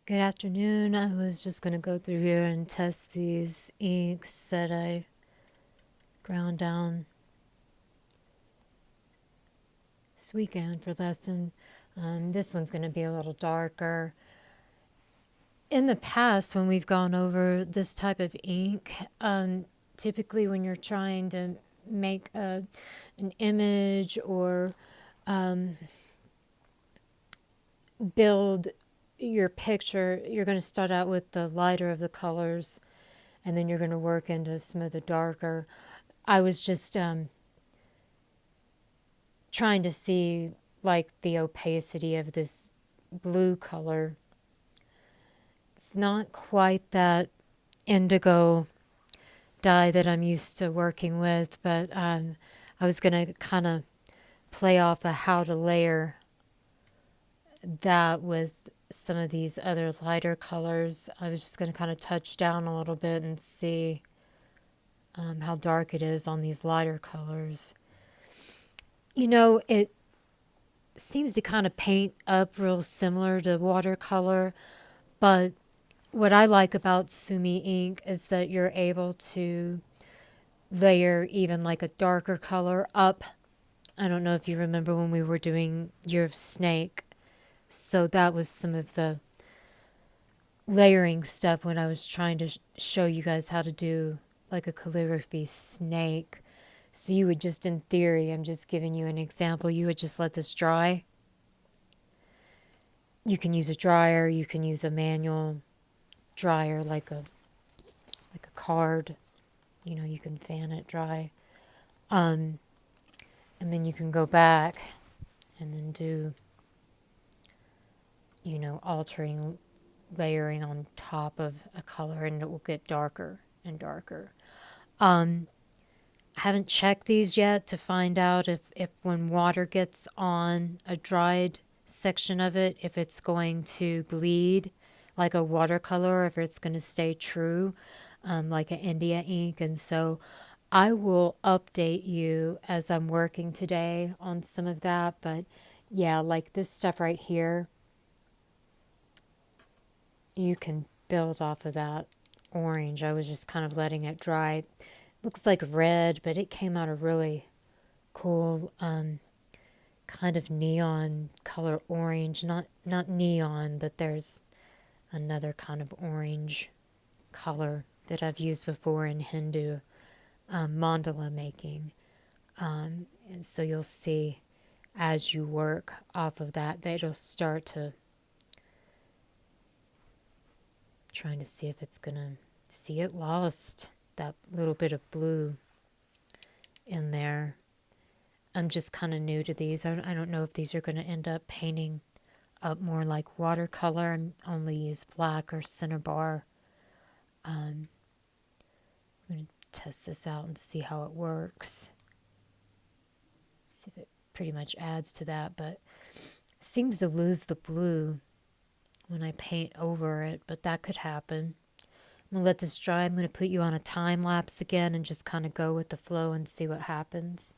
Good afternoon. I was just going to go through here and test these inks that I ground down this weekend for lesson. This one's going to be a little darker. In the past, when we've gone over this type of ink, typically when you're trying to make an image or build your picture, you're going to start out with the lighter of the colors and then you're going to work into some of the darker. I was just trying to see like the opacity of this blue color. It's not quite that indigo dye that I'm used to working with, but I was going to kind of play off of how to layer that with some of these other lighter colors. I was just going to kind of touch down a little bit and see how dark it is on these lighter colors. You know, it seems to kind of paint up real similar to watercolor, but what I like about Sumi ink is that you're able to layer even like a darker color up. I don't know if you remember when we were doing Year of Snake. So that was some of the layering stuff when I was trying to show you guys how to do like a calligraphy snake. So you would just, in theory, I'm just giving you an example, you would just let this dry. You can use a dryer, you can use a manual dryer like a card. You know, you can fan it dry. And then you can go back and then do, you know, altering, layering on top of a color, and it will get darker and darker. I haven't checked these yet to find out if when water gets on a dried section of it, if it's going to bleed like a watercolor, or if it's going to stay true like an India ink. And so I will update you as I'm working today on some of that. But yeah, like this stuff right here, you can build off of that orange. I was just kind of letting it dry. Looks like red, but it came out a really cool kind of neon color orange. Not neon, but there's another kind of orange color that I've used before in Hindu mandala making. And so you'll see as you work off of that, that it'll start to, trying to see if it's gonna, see, it lost that little bit of blue in there. I'm just kind of new to these. I don't know if these are going to end up painting up more like watercolor and only use black or cinnabar. I'm going to test this out and see how it works. See if it pretty much adds to that, but it seems to lose the blue when I paint over it, but that could happen. I'm going to let this dry. I'm going to put you on a time lapse again and just kind of go with the flow and see what happens.